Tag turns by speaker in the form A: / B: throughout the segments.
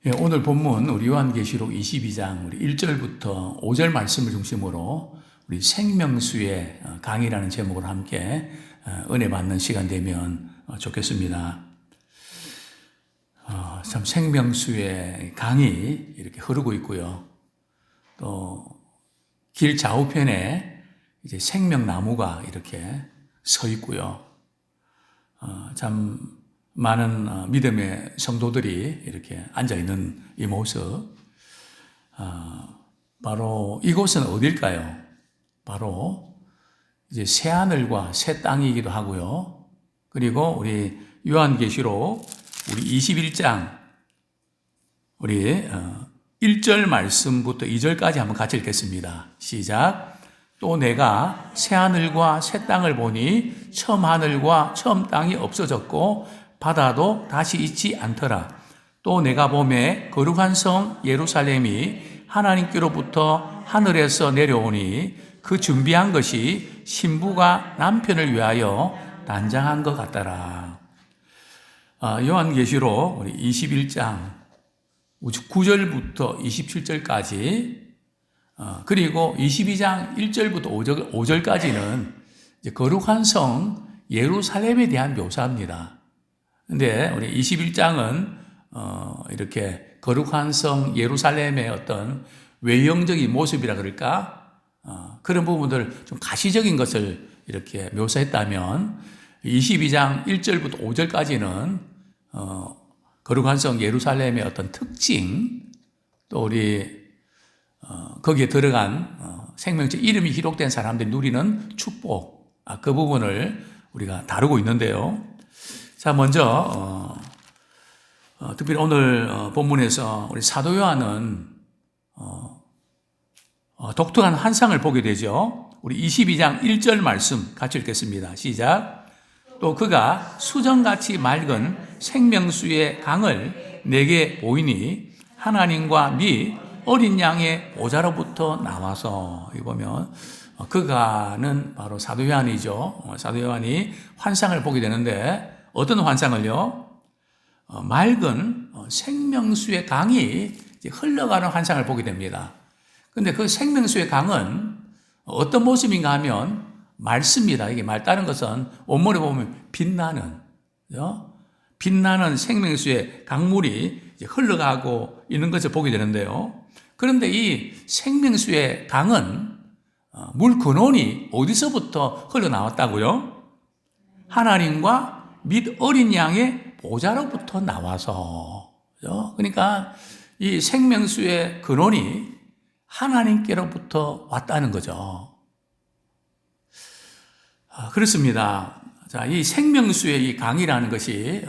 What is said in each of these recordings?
A: 예, 오늘 본문 우리 요한계시록 22장 우리 1절부터 5절 말씀을 중심으로 우리 생명수의 강의라는 제목으로 함께 은혜 받는 시간 되면 좋겠습니다. 참 생명수의 강이 이렇게 흐르고 있고요. 또 길 좌우편에 이제 생명나무가 이렇게 서 있고요. 참 많은 믿음의 성도들이 이렇게 앉아있는 이 모습, 바로 이곳은 어딜까요? 바로 이제 새하늘과 새 땅이기도 하고요. 그리고 우리 요한계시록 우리 21장 우리 1절 말씀부터 2절까지 한번 같이 읽겠습니다. 시작. 또 내가 새하늘과 새 땅을 보니 처음 하늘과 처음 땅이 없어졌고 바다도 다시 있지 않더라. 또 내가 보매 거룩한 성 예루살렘이 하나님께로부터 하늘에서 내려오니 그 준비한 것이 신부가 남편을 위하여 단장한 것 같더라. 요한계시록 우리 21장 9절부터 27절까지 그리고 22장 1절부터 5절까지는 이제 거룩한 성 예루살렘에 대한 묘사입니다. 근데 우리 21장은 이렇게 거룩한 성 예루살렘의 어떤 외형적인 모습이라 그럴까? 그런 부분들 좀 가시적인 것을 이렇게 묘사했다면 22장 1절부터 5절까지는 거룩한 성 예루살렘의 어떤 특징, 또 우리 거기에 들어간 생명체 이름이 기록된 사람들이 누리는 축복, 그 부분을 우리가 다루고 있는데요. 자, 먼저 특별히 오늘 본문에서 우리 사도 요한은 독특한 환상을 보게 되죠. 우리 22장 1절 말씀 같이 읽겠습니다. 시작. 또 그가 수정같이 맑은 생명수의 강을 내게 보이니 하나님과 및 어린 양의 보좌로부터 나와서, 이 보면 그가는 바로 사도 요한이죠. 사도 요한이 환상을 보게 되는데 어떤 환상을요? 맑은 생명수의 강이 흘러가는 환상을 보게 됩니다. 근데 그 생명수의 강은 어떤 모습인가 하면 맑습니다. 이게 맑다는 것은 원문에 보면 빛나는 생명수의 강물이 흘러가고 있는 것을 보게 되는데요. 그런데 이 생명수의 강은 물 근원이 어디서부터 흘러나왔다고요? 하나님과 및 어린 양의 보좌로부터 나와서. 그러니까 이 생명수의 근원이 하나님께로부터 왔다는 거죠. 그렇습니다. 자, 이 생명수의 이 강이라는 것이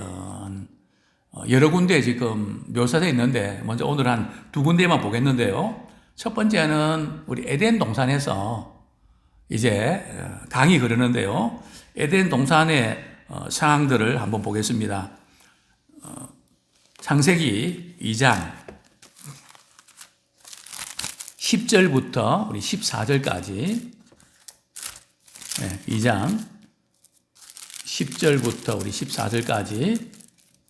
A: 여러 군데 지금 묘사되어 있는데 먼저 오늘 한 두 군데만 보겠는데요. 첫 번째는 우리 에덴 동산에서 이제 강이 흐르는데요. 에덴 동산의 상황들을 한번 보겠습니다. 창세기 2장 10절부터 우리 14절까지 2장 10절부터 우리 14절까지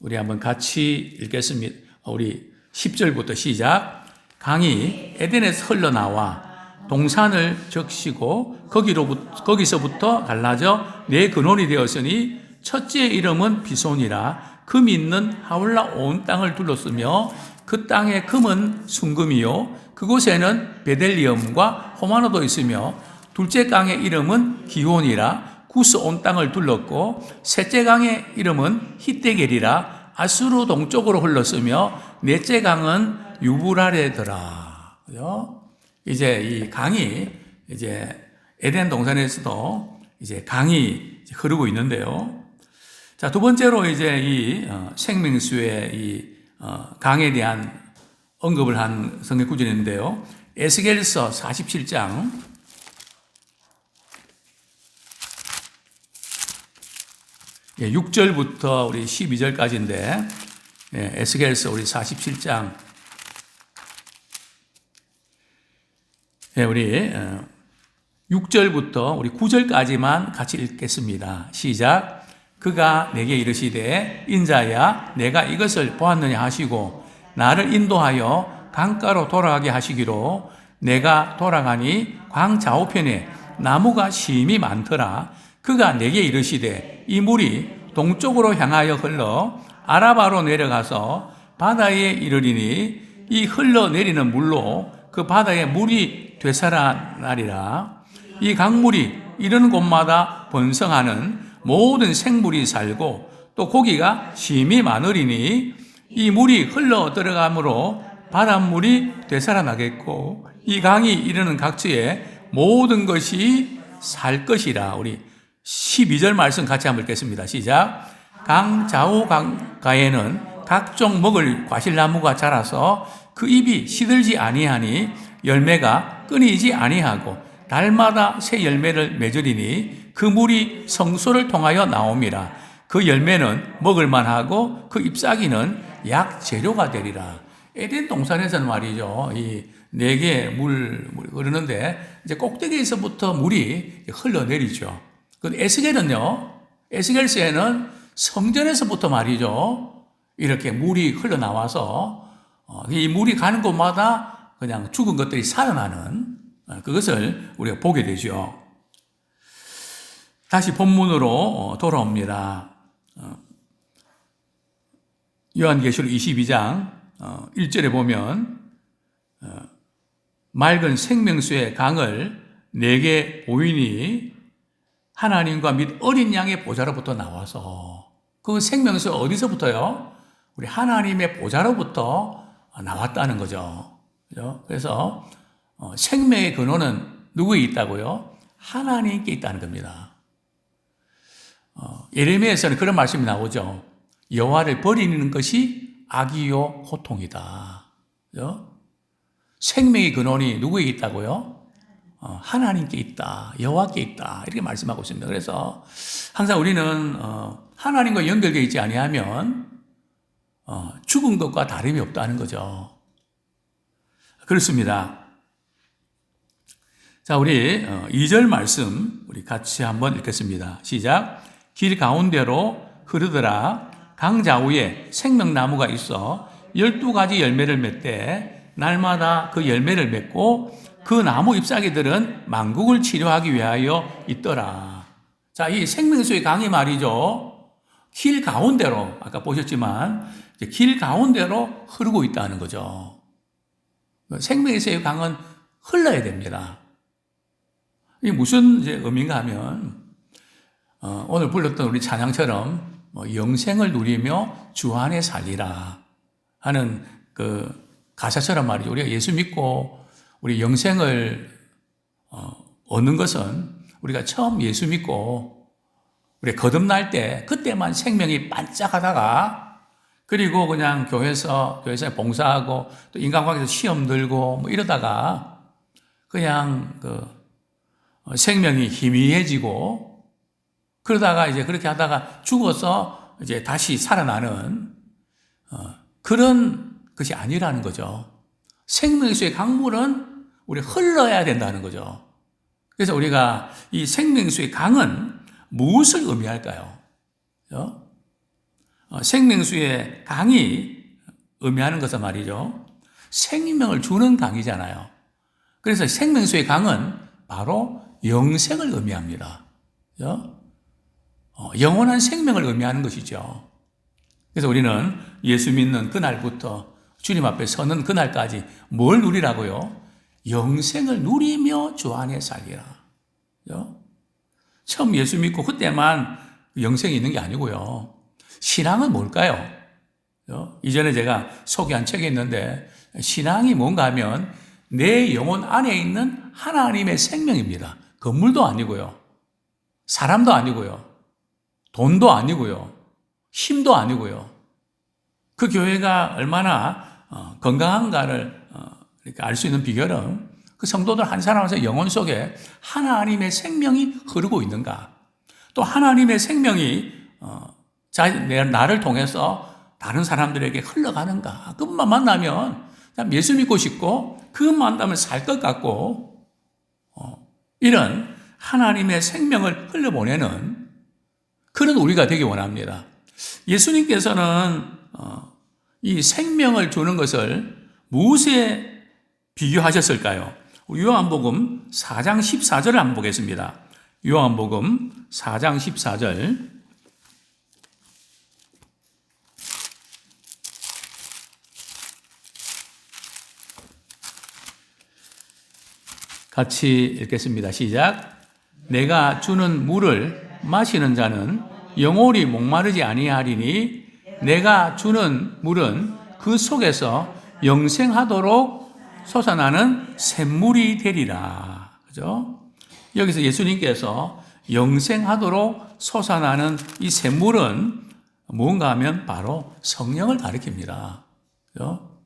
A: 우리 한번 같이 읽겠습니다. 우리 10절부터 시작. 강이 에덴에서 흘러나와 동산을 적시고 거기서부터 갈라져 네 근원이 되었으니 첫째 이름은 비손이라 금이 있는 하울라 온 땅을 둘렀으며 그 땅의 금은 순금이요 그곳에는 베델리엄과 호마노도 있으며 둘째 강의 이름은 기온이라 구스 온 땅을 둘렀고 셋째 강의 이름은 히데겔이라 아수르 동쪽으로 흘렀으며 넷째 강은 유브라데더라. 이제 이 강이 이제 에덴 동산에서도 이제 강이 흐르고 있는데요. 자, 두 번째로 이제 이 생명수의 이 강에 대한 언급을 한 성경 구절이 있는데요. 에스겔서 47장 6절부터 우리 12절까지인데, 에스겔서 우리 47장, 우리 6절부터 우리 9절까지만 같이 읽겠습니다. 시작. 그가 내게 이르시되 인자야 내가 이것을 보았느냐 하시고 나를 인도하여 강가로 돌아가게 하시기로 내가 돌아가니 광 좌우편에 나무가 심이 많더라. 그가 내게 이르시되 이 물이 동쪽으로 향하여 흘러 아라바로 내려가서 바다에 이르리니 이 흘러내리는 물로 그 바다의 물이 되살아나리라. 이 강물이 이르는 곳마다 번성하는 모든 생물이 살고 또 고기가 심히 많으리니 이 물이 흘러 들어가므로 바닷물이 되살아나겠고 이 강이 이르는 각지에 모든 것이 살 것이라. 우리 12절 말씀 같이 한번 읽겠습니다. 시작. 강 좌우 강가에는 각종 먹을 과실나무가 자라서 그 잎이 시들지 아니하니 열매가 끊이지 아니하고 달마다 새 열매를 맺으리니 그 물이 성소를 통하여 나옴이라. 그 열매는 먹을만하고 그 잎사귀는 약 재료가 되리라. 에덴 동산에서는 말이죠. 이 네 개의 물이 흐르는데 이제 꼭대기에서부터 물이 흘러내리죠. 근데 에스겔서에는 성전에서부터 말이죠. 이렇게 물이 흘러나와서 이 물이 가는 곳마다 그냥 죽은 것들이 살아나는 그것을 우리가 보게 되죠. 다시 본문으로 돌아옵니다. 요한계시록 22장 1절에 보면 맑은 생명수의 강을 내게 보이니 하나님과 및 어린 양의 보좌로부터 나와서 그 생명수 어디서부터요? 우리 하나님의 보좌로부터 나왔다는 거죠. 그래서 생명의 근원은 누구에 있다고요? 하나님께 있다는 겁니다. 예레미야에서는 그런 말씀이 나오죠. 여호와를 버리는 것이 악이요 고통이다. 생명의 근원이 누구에 있다고요? 하나님께 있다. 여호와께 있다. 이렇게 말씀하고 있습니다. 그래서 항상 우리는 하나님과 연결되어 있지 아니하면 죽은 것과 다름이 없다는 거죠. 그렇습니다. 자, 우리 2절 말씀 우리 같이 한번 읽겠습니다. 시작. 길 가운데로 흐르더라. 강 좌우에 생명나무가 있어 12가지 열매를 맺되 날마다 그 열매를 맺고 그 나무 잎사귀들은 만국을 치료하기 위하여 있더라. 자, 이 생명수의 강이 말이죠. 길 가운데로 아까 보셨지만 길 가운데로 흐르고 있다는 거죠. 생명수의 강은 흘러야 됩니다. 이게 무슨 의미인가 하면 오늘 불렀던 우리 찬양처럼 영생을 누리며 주 안에 살리라 하는 그 가사처럼 말이죠. 우리가 예수 믿고 우리 영생을 얻는 것은 우리가 처음 예수 믿고 우리 거듭날 때 그때만 생명이 반짝하다가 그리고 그냥 교회에서 봉사하고 또 인간관계에서 시험 들고 뭐 이러다가 그냥 생명이 희미해지고 그러다가 이제 그렇게 하다가 죽어서 이제 다시 살아나는 그런 것이 아니라는 거죠. 생명수의 강물은 우리 흘러야 된다는 거죠. 그래서 우리가 이 생명수의 강은 무엇을 의미할까요? 생명수의 강이 의미하는 것은 말이죠. 생명을 주는 강이잖아요. 그래서 생명수의 강은 바로 영생을 의미합니다. 영원한 생명을 의미하는 것이죠. 그래서 우리는 예수 믿는 그날부터 주님 앞에 서는 그날까지 뭘 누리라고요? 영생을 누리며 주 안에 살리라. 처음 예수 믿고 그때만 영생이 있는 게 아니고요. 신앙은 뭘까요? 이전에 제가 소개한 책이 있는데 신앙이 뭔가 하면 내 영혼 안에 있는 하나님의 생명입니다. 건물도 아니고요. 사람도 아니고요. 돈도 아니고요. 힘도 아니고요. 그 교회가 얼마나 건강한가를 이렇게 알 수 있는 비결은 그 성도들 한 사람 한 사람 영혼 속에 하나님의 생명이 흐르고 있는가. 또 하나님의 생명이 나를 통해서 다른 사람들에게 흘러가는가. 그분만 만나면 예수 믿고 싶고 그분만 만나면 살 것 같고 이런 하나님의 생명을 흘려보내는 그런 우리가 되기 원합니다. 예수님께서는 이 생명을 주는 것을 무엇에 비교하셨을까요? 요한복음 4장 14절을 한번 보겠습니다. 요한복음 4장 14절. 같이 읽겠습니다. 시작. 내가 주는 물을 마시는 자는 영원히 목마르지 아니하리니 내가 주는 물은 그 속에서 영생하도록 솟아나는 샘물이 되리라. 그죠? 여기서 예수님께서 영생하도록 솟아나는 이 샘물은 뭔가 하면 바로 성령을 가리킵니다. 그죠?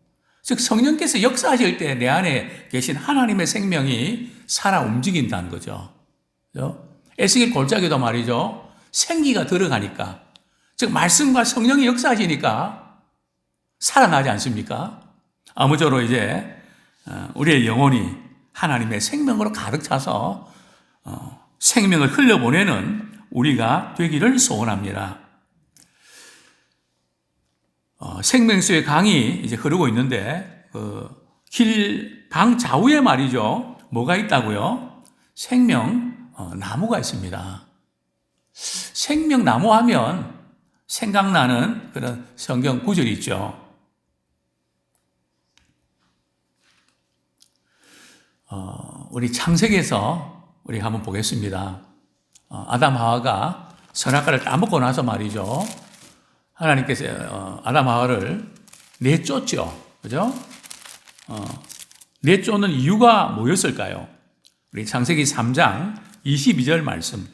A: 즉 성령께서 역사하실 때 내 안에 계신 하나님의 생명이 살아 움직인다는 거죠. 그죠? 에스겔 골짜기도 말이죠. 생기가 들어가니까, 즉 말씀과 성령이 역사하시니까 살아나지 않습니까? 아무쪼록 이제 우리의 영혼이 하나님의 생명으로 가득 차서 생명을 흘려보내는 우리가 되기를 소원합니다. 생명수의 강이 이제 흐르고 있는데 길 방 좌우에 말이죠. 뭐가 있다고요? 생명 나무가 있습니다. 생명 나무 하면 생각나는 그런 성경 구절이 있죠. 우리 창세기에서 우리 한번 보겠습니다. 아담 하와가 선악과를 따먹고 나서 말이죠. 하나님께서 아담 하와를 내쫓죠. 그죠? 내쫓는 이유가 뭐였을까요? 우리 창세기 3장 22절 말씀.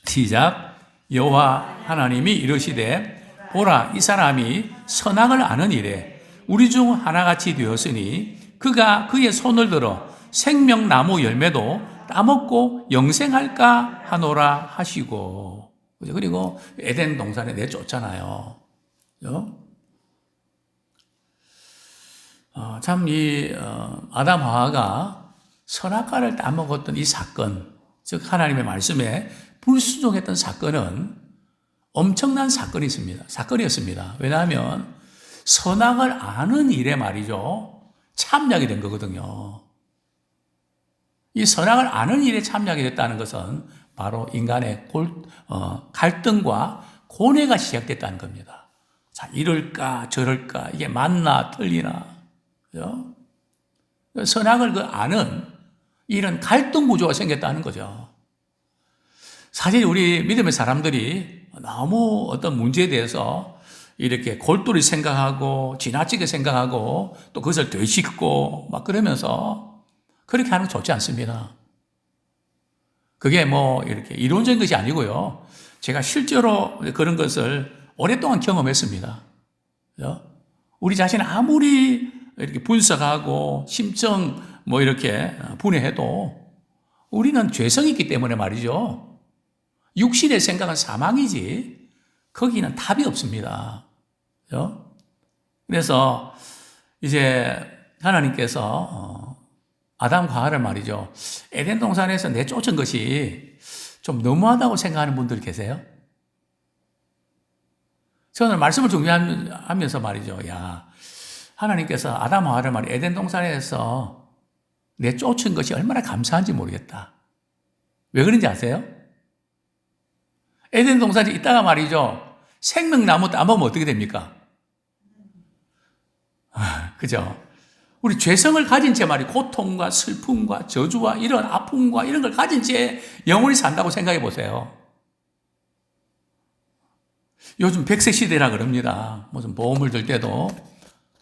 A: 시작. 여호와 하나님이 이르시되 보라 이 사람이 선악을 아는 이래 우리 중 하나같이 되었으니 그가 그의 손을 들어 생명나무 열매도 따먹고 영생할까 하노라 하시고. 그리고 에덴 동산에 내쫓잖아요. 참 아담 하와가 선악과를 따먹었던 이 사건, 즉 하나님의 말씀에 불순종했던 사건은 엄청난 사건이었습니다. 왜냐하면 선악을 아는 일에 말이죠. 참여하게 된 거거든요. 이 선악을 아는 일에 참여하게 됐다는 것은 바로 인간의 갈등과 고뇌가 시작됐다는 겁니다. 자, 이럴까 저럴까 이게 맞나 틀리나. 그죠? 선악을 아는 이런 갈등 구조가 생겼다는 거죠. 사실 우리 믿음의 사람들이 너무 어떤 문제에 대해서 이렇게 골똘히 생각하고 지나치게 생각하고 또 그것을 되짚고 막 그러면서 그렇게 하는 거 좋지 않습니다. 그게 뭐 이렇게 이론적인 것이 아니고요. 제가 실제로 그런 것을 오랫동안 경험했습니다. 우리 자신을 아무리 이렇게 분석하고 심정 뭐 이렇게 분해해도 우리는 죄성이 있기 때문에 말이죠. 육신의 생각은 사망이지 거기는 답이 없습니다. 그래서 이제 하나님께서 아담과 하와를 말이죠. 에덴 동산에서 내쫓은 것이 좀 너무하다고 생각하는 분들 계세요? 저는 말씀을 중요하면서 말이죠. 야, 하나님께서 아담 하와를 말이죠. 에덴 동산에서 내쫓은 것이 얼마나 감사한지 모르겠다. 왜 그런지 아세요? 에덴 동산에 있다가 말이죠. 생명나무 따먹으면 어떻게 됩니까? 그죠? 우리 죄성을 가진 채 말이 고통과 슬픔과 저주와 이런 아픔과 이런 걸 가진 채 영원히 산다고 생각해 보세요. 요즘 100세 시대라 그럽니다. 무슨 보험을 들 때도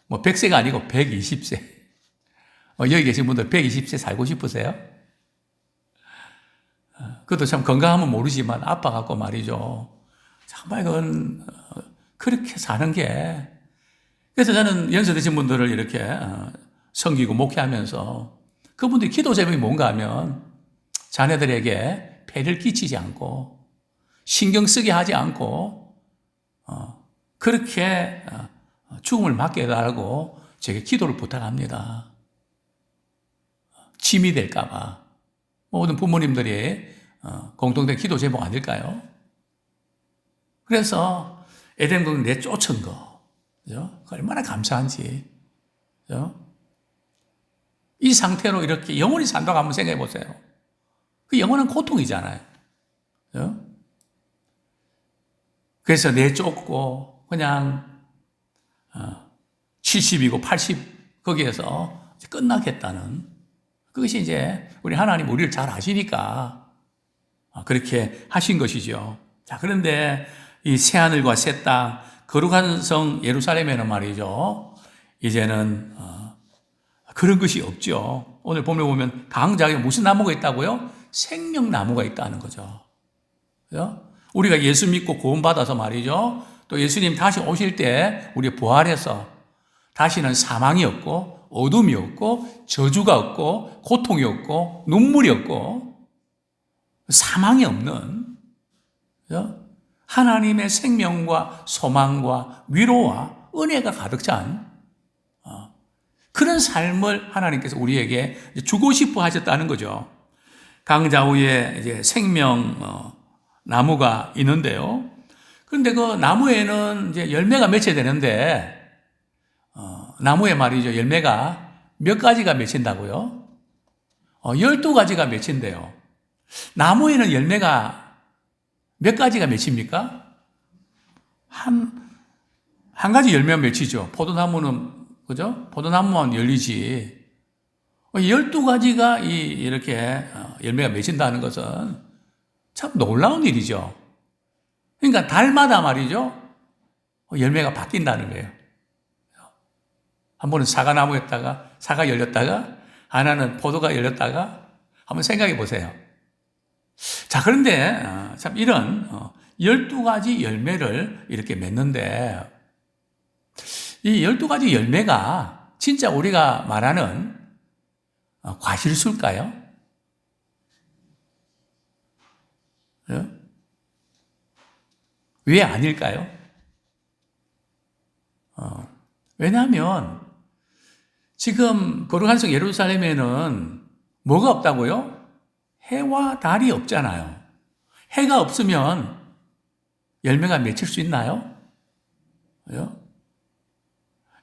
A: 뭐 100세가 아니고 120세. 여기 계신 분들 120세 살고 싶으세요? 그것도 참 건강하면 모르지만 아파갖고 말이죠. 정말 그건 그렇게 사는 게. 그래서 저는 연세드신 분들을 이렇게 섬기고 목회하면서 그분들이 기도 제목이 뭔가 하면 자녀들에게 폐를 끼치지 않고 신경 쓰게 하지 않고 그렇게 죽음을 맞게 해달라고 제게 기도를 부탁합니다. 짐이 될까 봐. 모든 부모님들이 공통된 기도 제목 아닐까요? 그래서 에덴 동산 내쫓은 거, 그죠? 얼마나 감사한지, 그죠? 이 상태로 이렇게 영원히 산다고 한번 생각해 보세요. 그 영원한 고통이잖아요. 그죠? 그래서 내쫓고 그냥 70이고 80 거기에서 끝나겠다는, 그것이 이제 우리 하나님 우리를 잘 아시니까 그렇게 하신 것이죠. 자, 그런데 이 새하늘과 새 땅, 거룩한 성 예루살렘에는 말이죠, 이제는 그런 것이 없죠. 오늘 보면 강작에 무슨 나무가 있다고요? 생명나무가 있다는 거죠. 그죠? 우리가 예수 믿고 구원받아서 말이죠, 또 예수님 다시 오실 때 우리 부활해서 다시는 사망이 없고 어둠이 없고 저주가 없고 고통이 없고 눈물이 없고 사망이 없는, 그죠? 하나님의 생명과 소망과 위로와 은혜가 가득 찬 그런 삶을 하나님께서 우리에게 주고 싶어 하셨다는 거죠. 강자우에 이제 생명 나무가 있는데요. 그런데 그 나무에는 이제 열매가 맺혀야 되는데, 나무에 말이죠, 열매가 몇 가지가 맺힌다고요? 12가지가 맺힌대요. 나무에는 열매가 몇 가지가 맺힙니까? 한 가지 열매만 맺히죠. 포도나무는, 그죠? 포도나무만 열리지. 12가지가 이렇게 열매가 맺힌다는 것은 참 놀라운 일이죠. 그러니까 달마다 말이죠, 열매가 바뀐다는 거예요. 한 번은 사과나무였다가 사과 열렸다가, 하나는 포도가 열렸다가, 한번 생각해 보세요. 자, 그런데 참 이런 12가지 열매를 이렇게 맺는데, 이 12가지 열매가 진짜 우리가 말하는 과실수일까요? 왜 아닐까요? 왜냐하면 지금 거룩한 성 예루살렘에는 뭐가 없다고요? 해와 달이 없잖아요. 해가 없으면 열매가 맺힐 수 있나요? 그죠?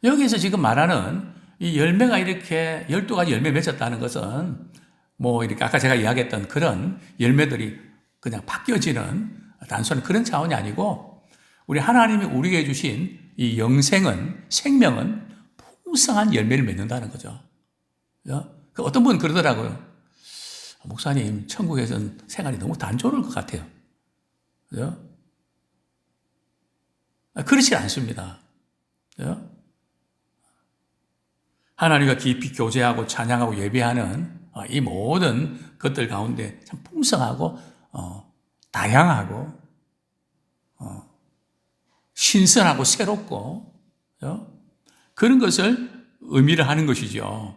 A: 여기서 지금 말하는 이 열매가 이렇게 12가지 열매 맺었다는 것은 뭐 이렇게 아까 제가 이야기했던 그런 열매들이 그냥 바뀌어지는 단순한 그런 차원이 아니고, 우리 하나님이 우리에게 주신 이 영생은, 생명은 풍성한 열매를 맺는다는 거죠. 그 어떤 분은 그러더라고요. 목사님, 천국에서는 생활이 너무 단조로울 것 같아요. 그죠? 그렇지 않습니다. 그죠? 하나님과 깊이 교제하고 찬양하고 예배하는 이 모든 것들 가운데 참 풍성하고 다양하고 신선하고 새롭고, 그죠? 그런 것을 의미를 하는 것이죠.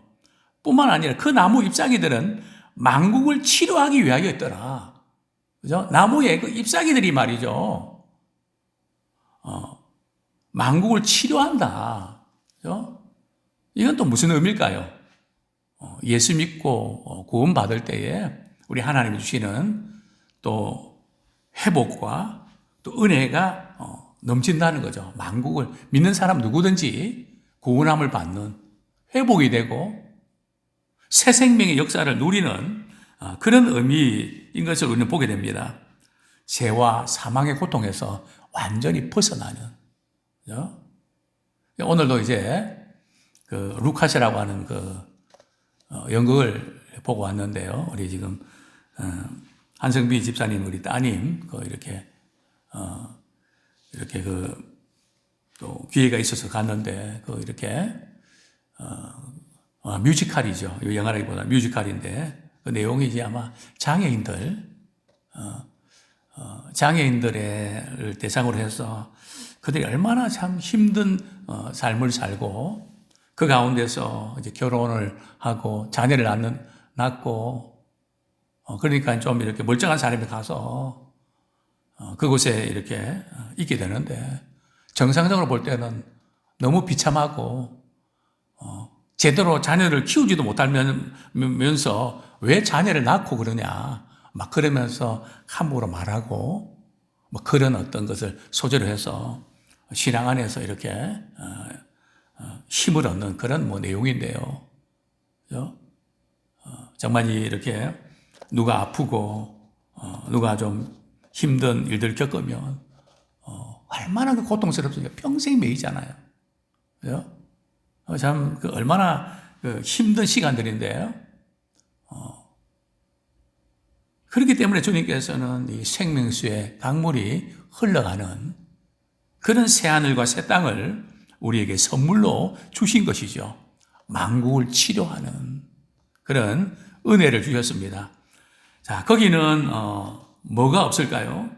A: 뿐만 아니라 그 나무 잎사귀들은 만국을 치료하기 위하여였더라. 그죠? 나무의 그 잎사귀들이 말이죠, 만국을 치료한다. 그죠? 이건 또 무슨 의미일까요? 예수 믿고 구원받을 때에 우리 하나님이 주시는 또 회복과 또 은혜가 넘친다는 거죠. 만국을 믿는 사람 누구든지 구원함을 받는, 회복이 되고 새 생명의 역사를 누리는 그런 의미인 것을 우리는 보게 됩니다. 죄와 사망의 고통에서 완전히 벗어나는, 그죠? 오늘도 이제 그 루카스라고 하는 그 연극을 보고 왔는데요. 우리 지금 한성비 집사님, 우리 따님 이렇게 그 또 기회가 있어서 갔는데, 이렇게 뮤지컬이죠. 영화라기보다 뮤지컬인데, 그 내용이 이제 아마 장애인들을 대상으로 해서 그들이 얼마나 참 힘든 삶을 살고, 그 가운데서 이제 결혼을 하고 자녀를 낳고, 그러니까 좀 이렇게 멀쩡한 사람이 가서 그곳에 이렇게 있게 되는데, 정상적으로 볼 때는 너무 비참하고 제대로 자녀를 키우지도 못하면서 왜 자녀를 낳고 그러냐 막 그러면서 함부로 말하고 뭐 그런 어떤 것을 소재로 해서 신앙 안에서 이렇게 힘을 얻는 그런 뭐 내용인데요. 그죠? 정말 이렇게 누가 아프고 누가 좀 힘든 일들을 겪으면 얼마나 그 고통스럽습니까? 평생 매이잖아요. 그죠? 참 얼마나 힘든 시간들인데요. 그렇기 때문에 주님께서는 이 생명수의 강물이 흘러가는 그런 새하늘과 새 땅을 우리에게 선물로 주신 것이죠. 만국을 치료하는 그런 은혜를 주셨습니다. 자, 거기는 뭐가 없을까요?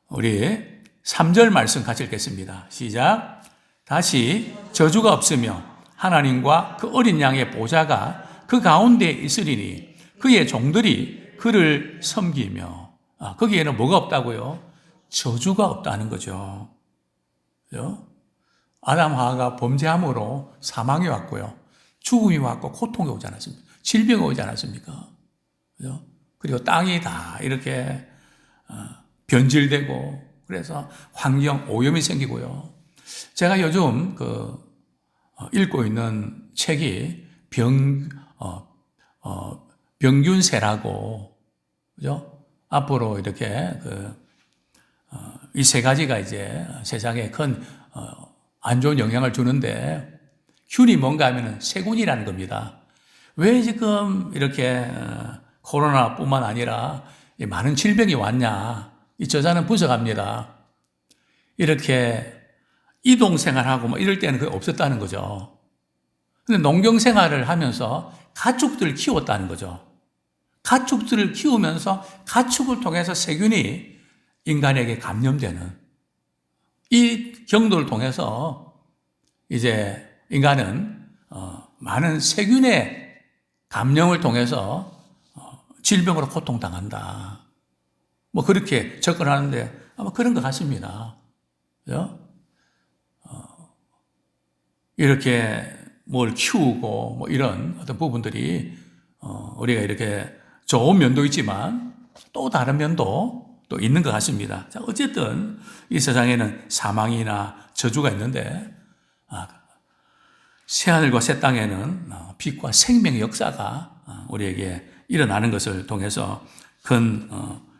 A: 우리 3절 말씀 같이 읽겠습니다. 시작. 다시 저주가 없으며 하나님과 그 어린 양의 보좌가 그 가운데 있으리니 그의 종들이 그를 섬기며. 거기에는 뭐가 없다고요? 저주가 없다는 거죠. 그죠? 아담 하와가 범죄함으로 사망이 왔고요. 죽음이 왔고 고통이 오지 않았습니까? 질병이 오지 않았습니까? 그죠? 그리고 땅이 다 이렇게 변질되고 그래서 환경 오염이 생기고요. 제가 요즘 읽고 있는 책이 병균세라고, 그죠? 앞으로 이렇게 이 세 가지가 이제 세상에 큰 안 좋은 영향을 주는데 균이 뭔가 하면은 세균이라는 겁니다. 왜 지금 이렇게 코로나뿐만 아니라 많은 질병이 왔냐? 이 저자는 분석합니다. 이렇게 이동 생활하고 뭐 이럴 때는 그게 없었다는 거죠. 근데 농경 생활을 하면서 가축들을 키웠다는 거죠. 가축들을 키우면서 가축을 통해서 세균이 인간에게 감염되는 이 경도를 통해서 이제 인간은 많은 세균의 감염을 통해서 질병으로 고통당한다. 뭐 그렇게 접근하는데 아마 그런 것 같습니다. 그죠? 이렇게 뭘 키우고 뭐 이런 어떤 부분들이 우리가 이렇게 좋은 면도 있지만 또 다른 면도 또 있는 것 같습니다. 자, 어쨌든 이 세상에는 사망이나 저주가 있는데 새하늘과 새 땅에는 빛과 생명의 역사가 우리에게 일어나는 것을 통해서 큰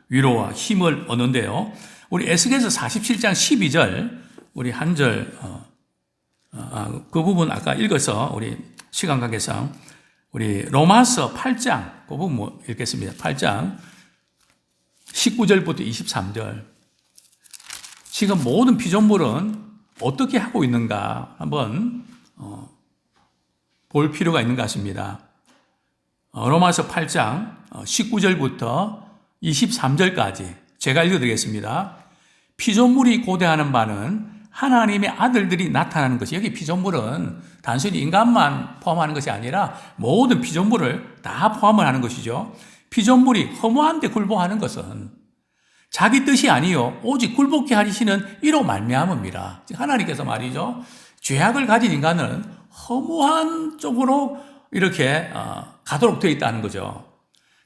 A: 위로와 힘을 얻는데요. 우리 에스겔서 47장 12절 우리 한 절 그 부분 아까 읽어서 우리 시간 관계상 우리 로마서 8장 그 부분 읽겠습니다. 8장 19절부터 23절. 지금 모든 피조물은 어떻게 하고 있는가 한번 볼 필요가 있는 것 같습니다. 로마서 8장 19절부터 23절까지 제가 읽어드리겠습니다. 피조물이 고대하는 바는 하나님의 아들들이 나타나는 것이, 여기 피조물은 단순히 인간만 포함하는 것이 아니라 모든 피조물을 다 포함을 하는 것이죠. 피조물이 허무한 데 굴복하는 것은 자기 뜻이 아니요 오직 굴복케 하시는 이로 말미암음이라. 하나님께서 말이죠, 죄악을 가진 인간은 허무한 쪽으로 이렇게 가도록 되어 있다는 거죠.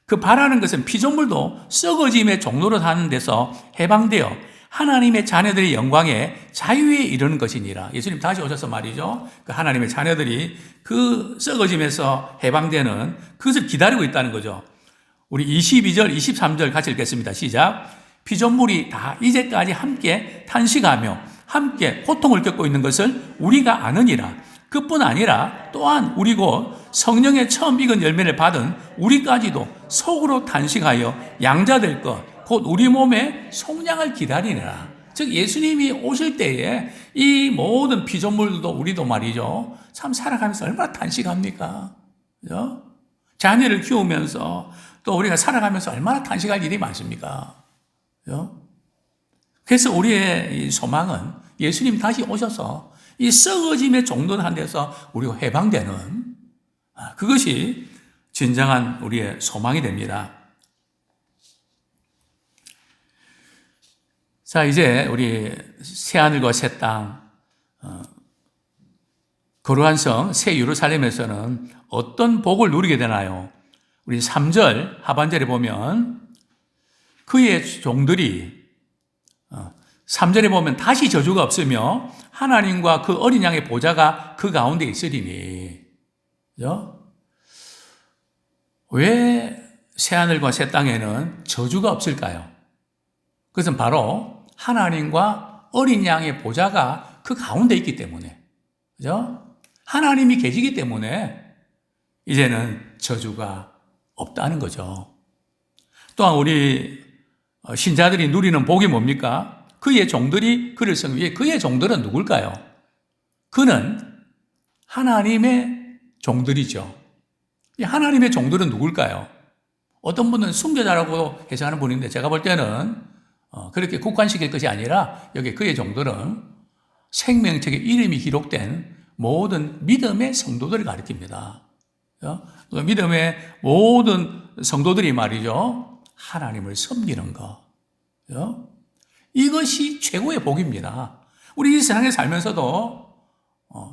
A: 그 바라는 것은 피조물도 썩어짐의 종로로 사는 데서 해방되어 하나님의 자녀들의 영광에 자유에 이르는 것이니라. 예수님 다시 오셔서 말이죠, 그 하나님의 자녀들이 그 썩어짐에서 해방되는 그것을 기다리고 있다는 거죠. 우리 22절, 23절 같이 읽겠습니다. 시작. 피조물이 다 이제까지 함께 탄식하며 함께 고통을 겪고 있는 것을 우리가 아느니라. 그뿐 아니라 또한 우리 곧 성령의 처음 익은 열매를 받은 우리까지도 속으로 탄식하여 양자될 것 곧 우리 몸의 속량을 기다리느라. 즉 예수님이 오실 때에 이 모든 피조물도 우리도 말이죠, 참 살아가면서 얼마나 탄식합니까? 그죠? 자녀를 키우면서 또 우리가 살아가면서 얼마나 탄식할 일이 많습니까? 그죠? 그래서 우리의 이 소망은 예수님 다시 오셔서 이 썩어짐의 종로한 데서 우리가 해방되는 그것이 진정한 우리의 소망이 됩니다. 자, 이제 우리 새하늘과 새 땅, 거룩한 성, 새 예루살렘에서는 어떤 복을 누리게 되나요? 우리 3절 하반절에 보면 그의 종들이 3절에 보면 다시 저주가 없으며 하나님과 그 어린 양의 보좌가 그 가운데 있으리니. 그죠? 왜 새하늘과 새 땅에는 저주가 없을까요? 그것은 바로 하나님과 어린 양의 보좌가 그 가운데 있기 때문에. 그죠? 하나님이 계시기 때문에 이제는 저주가 없다는 거죠. 또한 우리 신자들이 누리는 복이 뭡니까? 그의 종들이 그를 섬기기에. 그의 종들은 누굴까요? 그는 하나님의 종들이죠. 이 하나님의 종들은 누굴까요? 어떤 분은 순교자라고 해석하는 분인데 제가 볼 때는 그렇게 국한시킬 것이 아니라 여기 그의 종들은 생명책에 이름이 기록된 모든 믿음의 성도들을 가리킵니다. 그 믿음의 모든 성도들이 말이죠. 하나님을 섬기는 것. 이것이 최고의 복입니다. 우리 이 세상에 살면서도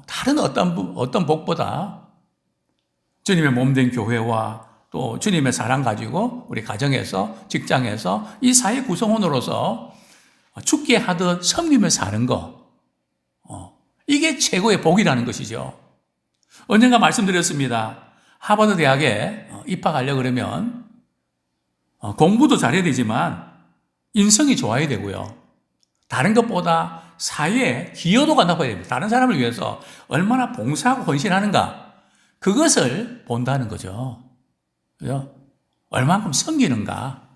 A: 다른 어떤 복보다 주님의 몸된 교회와 또 주님의 사랑 가지고 우리 가정에서, 직장에서 이 사회 구성원으로서 죽게 하듯 섬기며 사는 것. 이게 최고의 복이라는 것이죠. 언젠가 말씀드렸습니다. 하버드 대학에 입학하려고 그러면 공부도 잘해야 되지만 인성이 좋아야 되고요. 다른 것보다 사회에 기여도가 높아야 됩니다. 다른 사람을 위해서 얼마나 봉사하고 헌신하는가. 그것을 본다는 거죠. 그죠? 얼마만큼 섬기는가.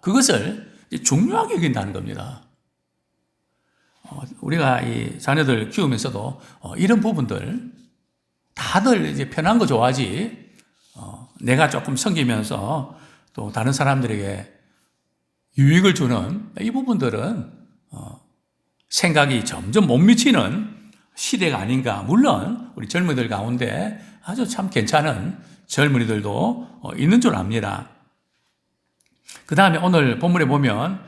A: 그것을 중요하게 여긴다는 겁니다. 우리가 이 자녀들 키우면서도 이런 부분들 다들 이제 편한 거 좋아하지, 내가 조금 섬기면서 또 다른 사람들에게 유익을 주는 이 부분들은 생각이 점점 못 미치는 시대가 아닌가. 물론 우리 젊은이들 가운데 아주 참 괜찮은 젊은이들도 있는 줄 압니다. 그 다음에 오늘 본문에 보면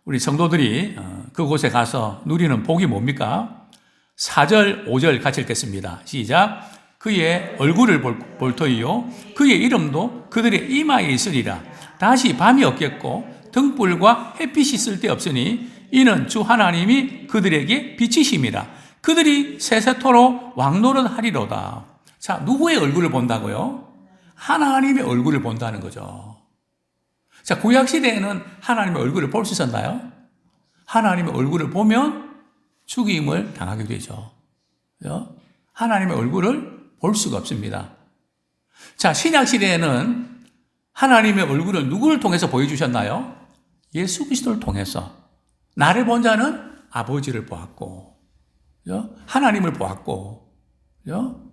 A: 우리 성도들이 그곳에 가서 누리는 복이 뭡니까? 4절, 5절 같이 읽겠습니다. 시작. 그의 얼굴을 볼 터이요 그의 이름도 그들의 이마에 있으리라. 다시 밤이 없겠고 등불과 햇빛이 쓸데없으니 이는 주 하나님이 그들에게 빛이심이라. 그들이 세세토록 왕노릇하리로다. 자, 누구의 얼굴을 본다고요? 하나님의 얼굴을 본다는 거죠. 자, 구약시대에는 하나님의 얼굴을 볼 수 있었나요? 하나님의 얼굴을 보면 죽임을 당하게 되죠. 그죠? 하나님의 얼굴을 볼 수가 없습니다. 자, 신약시대에는 하나님의 얼굴을 누구를 통해서 보여주셨나요? 예수 그리스도를 통해서. 나를 본 자는 아버지를 보았고, 그죠? 하나님을 보았고, 그죠?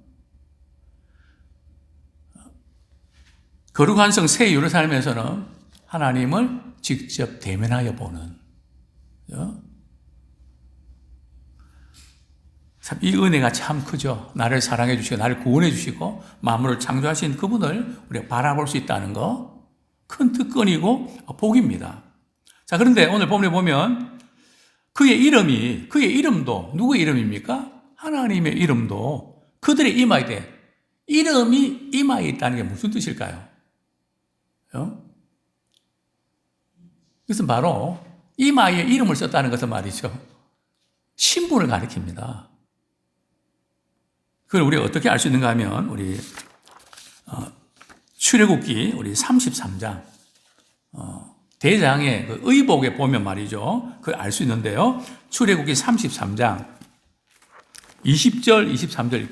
A: 거룩한 성 새 예루살렘에서는 하나님을 직접 대면하여 보는, 그죠? 참 이 은혜가 참 크죠. 나를 사랑해 주시고 나를 구원해 주시고 만물을 창조하신 그분을 우리가 바라볼 수 있다는 거 큰 특권이고 복입니다. 자, 그런데 오늘 본문에 보면 그의 이름도 누구의 이름입니까? 하나님의 이름도 그들의 이마에 대 이름이 이마에 있다는 게 무슨 뜻일까요? 그것은 바로 이마에 이름을 썼다는 것은 말이죠. 신분을 가리킵니다. 그걸 우리가 어떻게 알 수 있는가 하면 우리 출애굽기 우리 33장 대장의 그 의복에 보면 말이죠. 그걸 알 수 있는데요. 출애굽기 33장 20절, 23절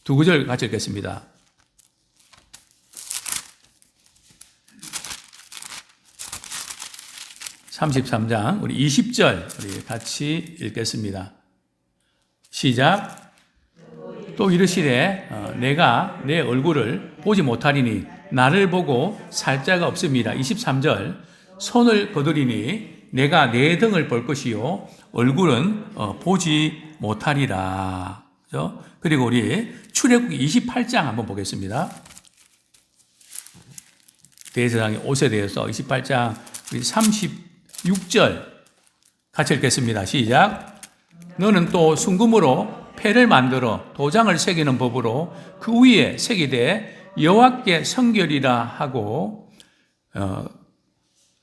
A: 두 구절 같이 읽겠습니다. (33장) 우리 20절 우리 같이 읽겠습니다. 시작. 또 이르시되 내가 내 얼굴을 보지 못하리니 나를 보고 살 자가 없음이라. 23절. 손을 거두리니 내가 내 등을 볼 것이요 얼굴은 보지 못하리라. 그죠? 그리고 우리 출애굽기 28장 한번 보겠습니다. 대제사장의 옷에 대해서 28장 우리 36절 같이 읽겠습니다. 시작. 너는 또 순금으로 패를 만들어 도장을 새기는 법으로 그 위에 새기되 여호와께 성결이라 하고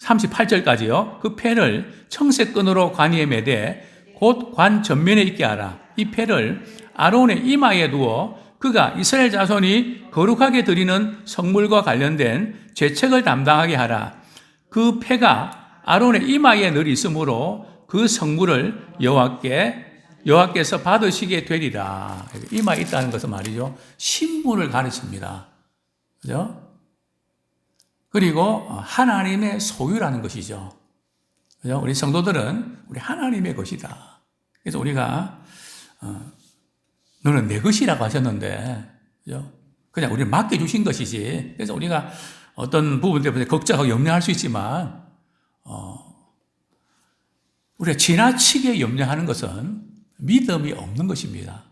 A: 38절까지요. 그 패를 청색끈으로 관이에 매되 곧 관 전면에 있게 하라. 이 패를 아론의 이마에 두어 그가 이스라엘 자손이 거룩하게 드리는 성물과 관련된 죄책을 담당하게 하라. 그 패가 아론의 이마에 늘 있으므로 그 성물을 여호와께서 받으시게 되리라. 이마에 있다는 것은 말이죠, 신분을 가르칩니다. 그죠? 그리고 하나님의 소유라는 것이죠. 그죠? 우리 성도들은 우리 하나님의 것이다. 그래서 우리가 너는 내 것이라고 하셨는데, 그죠? 그냥 우리를 맡겨주신 것이지. 그래서 우리가 어떤 부분 때문에 걱정하고 염려할 수 있지만, 우리가 지나치게 염려하는 것은 믿음이 없는 것입니다.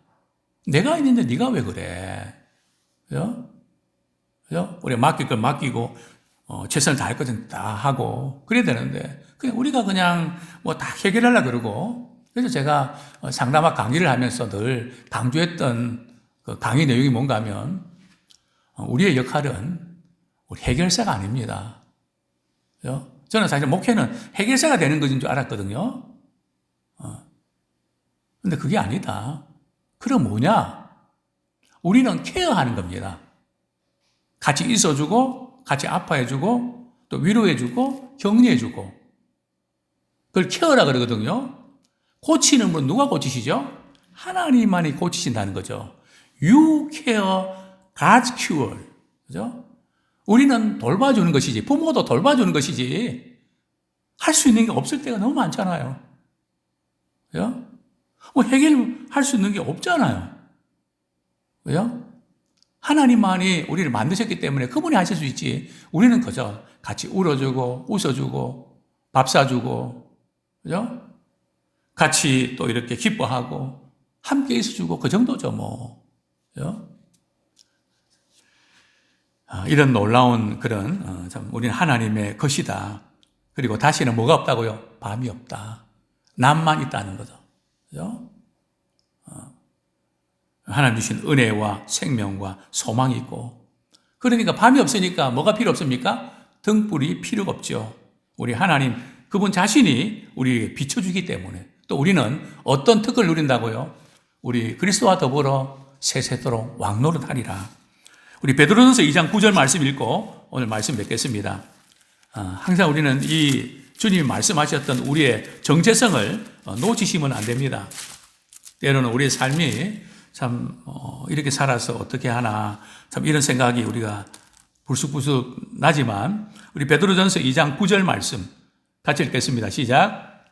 A: 내가 있는데 네가 왜 그래? 그죠? 그죠? 우리가 맡길 걸 맡기고, 최선을 다할 것은 다 하고, 그래야 되는데, 그냥 우리가 그냥 뭐 다 해결하려고 그러고, 그래서 제가 상담학 강의를 하면서 늘 강조했던 그 강의 내용이 뭔가 하면, 우리의 역할은 우리 해결사가 아닙니다. 그죠? 저는 사실 목회는 해결사가 되는 것인 줄 알았거든요. 근데 그게 아니다. 그럼 뭐냐? 우리는 케어하는 겁니다. 같이 있어주고, 같이 아파해주고, 또 위로해주고, 격려해주고. 그걸 케어라 그러거든요. 고치는 분 누가 고치시죠? 하나님만이 고치신다는 거죠. You care, God's cure. 그죠? 우리는 돌봐주는 것이지, 부모도 돌봐주는 것이지, 할 수 있는 게 없을 때가 너무 많잖아요. 그죠? 뭐 해결할 수 있는 게 없잖아요. 그죠? 하나님만이 우리를 만드셨기 때문에 그분이 하실 수 있지. 우리는 그저 같이 울어주고, 웃어주고, 밥 사주고, 그죠? 같이 또 이렇게 기뻐하고, 함께 있어주고, 그 정도죠, 뭐. 그죠? 이런 놀라운 그런, 참, 우리는 하나님의 것이다. 그리고 다시는 뭐가 없다고요? 밤이 없다. 낮만 있다는 거죠. 그죠? 하나님 주신 은혜와 생명과 소망이 있고, 그러니까 밤이 없으니까 뭐가 필요 없습니까? 등불이 필요가 없죠. 우리 하나님, 그분 자신이 우리에게 비춰주기 때문에, 또 우리는 어떤 특권을 누린다고요? 우리 그리스도와 더불어 세세도록 왕노릇하리라. 우리 베드로전서 2장 9절 말씀 읽고 오늘 말씀 맺겠습니다. 항상 우리는 이 주님이 말씀하셨던 우리의 정체성을 놓치시면 안 됩니다. 때로는 우리의 삶이 참 이렇게 살아서 어떻게 하나, 참 이런 생각이 우리가 불쑥불쑥 나지만, 우리 베드로전서 2장 9절 말씀 같이 읽겠습니다. 시작.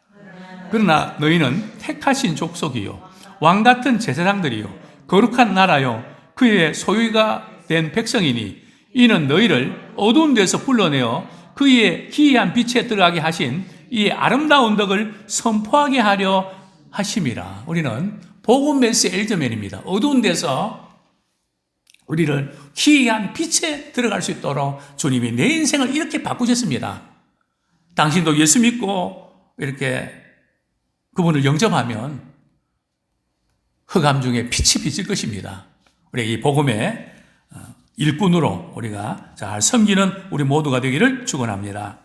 A: 그러나 너희는 택하신 족속이요 왕같은 제사장들이요 거룩한 나라요 그의 소유가 된 백성이니 이는 너희를 어두운 데서 불러내어 그의 기이한 빛에 들어가게 하신 이 아름다운 덕을 선포하게 하려 하심이라. 우리는 복음 메시지 엘저맨입니다. 어두운 데서 우리를 기이한 빛에 들어갈 수 있도록 주님이 내 인생을 이렇게 바꾸셨습니다. 당신도 예수 믿고 이렇게 그분을 영접하면 흑암 중에 빛이 비칠 것입니다. 우리 이 복음의 일꾼으로 우리가 잘 섬기는 우리 모두가 되기를 축원합니다.